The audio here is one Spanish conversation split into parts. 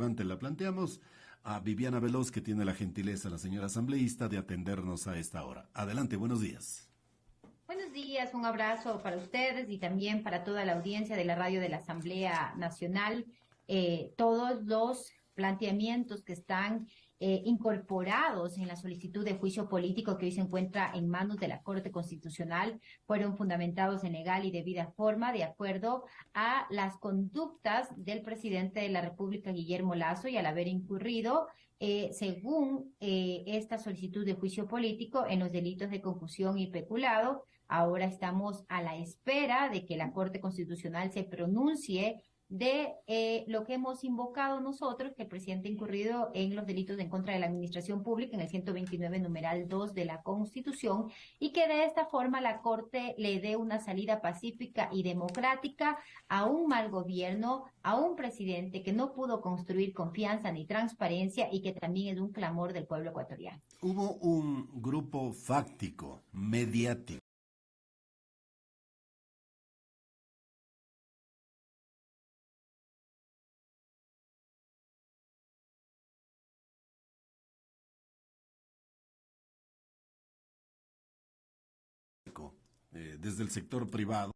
interrogante la planteamos a Viviana Veloz, que tiene la gentileza, la señora asambleísta, de atendernos a esta hora. Adelante, buenos días. Buenos días, un abrazo para ustedes y también para toda la audiencia de la radio de la Asamblea Nacional. Todos los planteamientos que están incorporados en la solicitud de juicio político que hoy se encuentra en manos de la Corte Constitucional fueron fundamentados en legal y debida forma de acuerdo a las conductas del presidente de la República, Guillermo Lasso, y al haber incurrido según esta solicitud de juicio político en los delitos de concusión y peculado. Ahora estamos a la espera de que la Corte Constitucional se pronuncie de lo que hemos invocado nosotros, que el presidente ha incurrido en los delitos en contra de la administración pública en el 129 numeral 2 de la Constitución, y que de esta forma la Corte le dé una salida pacífica y democrática a un mal gobierno, a un presidente que no pudo construir confianza ni transparencia y que también es un clamor del pueblo ecuatoriano. Hubo un grupo fáctico, mediático, desde el sector privado,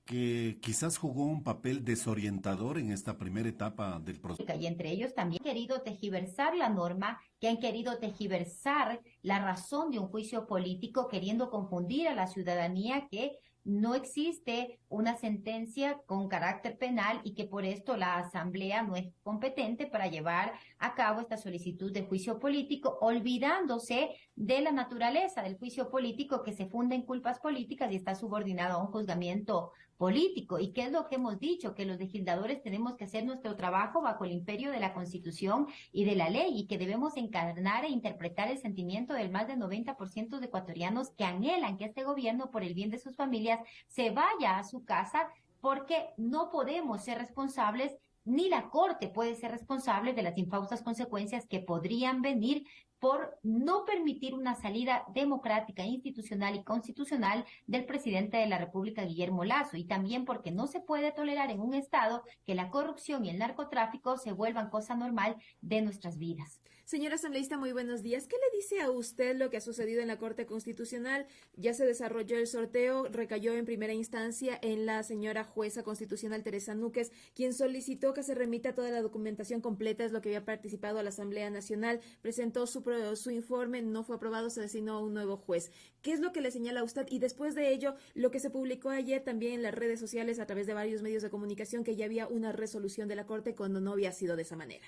que quizás jugó un papel desorientador en esta primera etapa del proceso. Y entre ellos también han querido tergiversar la norma, que han querido tergiversar la razón de un juicio político, queriendo confundir a la ciudadanía que no existe una sentencia con carácter penal y que por esto la Asamblea no es competente para llevar a cabo esta solicitud de juicio político, olvidándose de la naturaleza del juicio político, que se funda en culpas políticas y está subordinado a un juzgamiento político. ¿Y qué es lo que hemos dicho? Que los legisladores tenemos que hacer nuestro trabajo bajo el imperio de la Constitución y de la ley, y que debemos encarnar e interpretar el sentimiento del más del 90% de ecuatorianos que anhelan que este gobierno, por el bien de sus familias, se vaya a su casa, porque no podemos ser responsables, ni la Corte puede ser responsable de las infaustas consecuencias que podrían venir por no permitir una salida democrática, institucional y constitucional del presidente de la República, Guillermo Lasso, y también porque no se puede tolerar en un Estado que la corrupción y el narcotráfico se vuelvan cosa normal de nuestras vidas. Señora asambleísta, muy buenos días. ¿Qué le dice a usted lo que ha sucedido en la Corte Constitucional? Ya se desarrolló el sorteo, recayó en primera instancia en la señora jueza constitucional Teresa Núquez, quien solicitó que se remita toda la documentación completa, es lo que había participado a la Asamblea Nacional, presentó su informe, no fue aprobado, se designó a un nuevo juez. ¿Qué es lo que le señala a usted? Y después de ello, lo que se publicó ayer también en las redes sociales a través de varios medios de comunicación, que ya había una resolución de la Corte cuando no había sido de esa manera.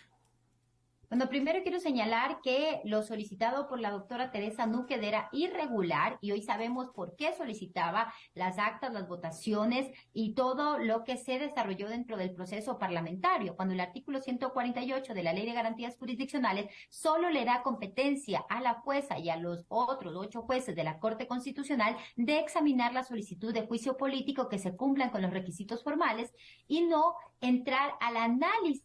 Bueno, primero quiero señalar que lo solicitado por la doctora Teresa Núquez era irregular, y hoy sabemos por qué solicitaba las actas, las votaciones y todo lo que se desarrolló dentro del proceso parlamentario, cuando el artículo 148 de la Ley de Garantías Jurisdiccionales solo le da competencia a la jueza y a los otros 8 jueces de la Corte Constitucional de examinar la solicitud de juicio político que se cumplan con los requisitos formales, y no entrar al análisis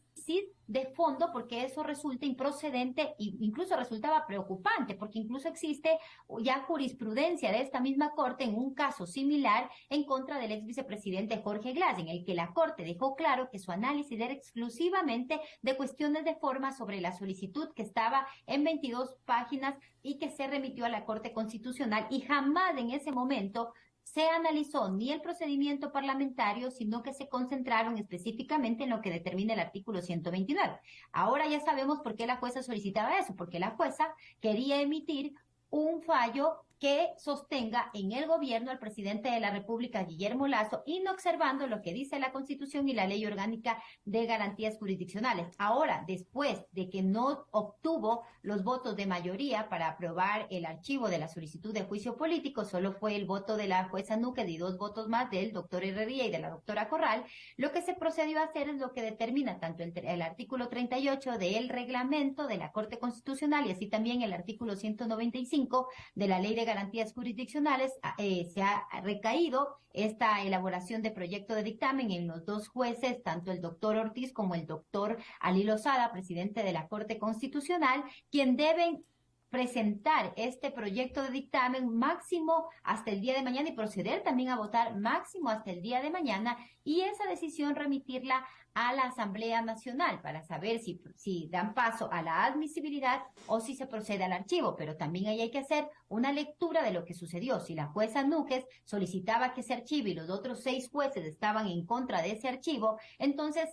de fondo, porque eso resulta improcedente e incluso resultaba preocupante, porque incluso existe ya jurisprudencia de esta misma Corte en un caso similar en contra del ex vicepresidente Jorge Glass, en el que la Corte dejó claro que su análisis era exclusivamente de cuestiones de forma sobre la solicitud, que estaba en 22 páginas y que se remitió a la Corte Constitucional, y jamás en ese momento se analizó ni el procedimiento parlamentario, sino que se concentraron específicamente en lo que determina el artículo 129. Ahora ya sabemos por qué la jueza solicitaba eso, porque la jueza quería emitir un fallo que sostenga en el gobierno al presidente de la República, Guillermo Lasso, inobservando lo que dice la Constitución y la Ley Orgánica de Garantías Jurisdiccionales. Ahora, después de que no obtuvo los votos de mayoría para aprobar el archivo de la solicitud de juicio político, solo fue el voto de la jueza Núquez y 2 votos más del doctor Herrería y de la doctora Corral, lo que se procedió a hacer es lo que determina tanto el artículo 38 del reglamento de la Corte Constitucional y así también el artículo 195 de la Ley de Garantías Jurisdiccionales. Se ha recaído esta elaboración de proyecto de dictamen en los 2 jueces, tanto el doctor Ortiz como el doctor Ali Lozada, presidente de la Corte Constitucional, quien deben presentar este proyecto de dictamen máximo hasta el día de mañana y proceder también a votar máximo hasta el día de mañana, y esa decisión remitirla a la Asamblea Nacional para saber si dan paso a la admisibilidad o si se procede al archivo. Pero también ahí hay que hacer una lectura de lo que sucedió. Si la jueza Núquez solicitaba que se archive y los otros 6 jueces estaban en contra de ese archivo, entonces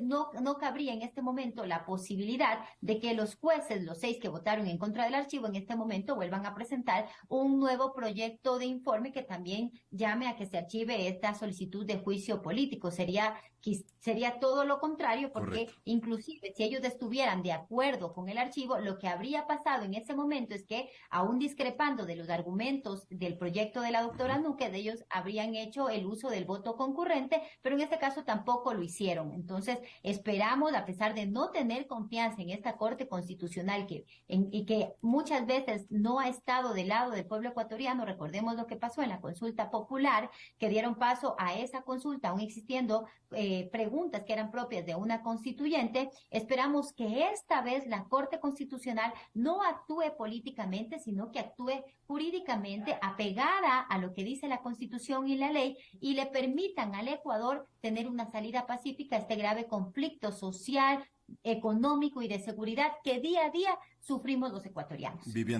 no cabría en este momento la posibilidad de que los jueces, los 6 que votaron en contra del archivo, en este momento vuelvan a presentar un nuevo proyecto de informe que también llame a que se archive esta solicitud de juicio político. Sería todo lo contrario, porque Correcto. inclusive si ellos estuvieran de acuerdo con el archivo, lo que habría pasado en ese momento es que, aún discrepando de los argumentos del proyecto de la doctora Núquez, ellos habrían hecho el uso del voto concurrente, pero en este caso tampoco lo hicieron. Entonces, esperamos, a pesar de no tener confianza en esta Corte Constitucional y que muchas veces no ha estado del lado del pueblo ecuatoriano, recordemos lo que pasó en la consulta popular, que dieron paso a esa consulta, aún existiendo preguntas que eran propias de una constituyente. Esperamos que esta vez la Corte Constitucional no actúe políticamente, sino que actúe jurídicamente apegada a lo que dice la Constitución y la ley, y le permitan al Ecuador tener una salida pacífica a este grave conflicto social, económico y de seguridad que día a día sufrimos los ecuatorianos. Viviana.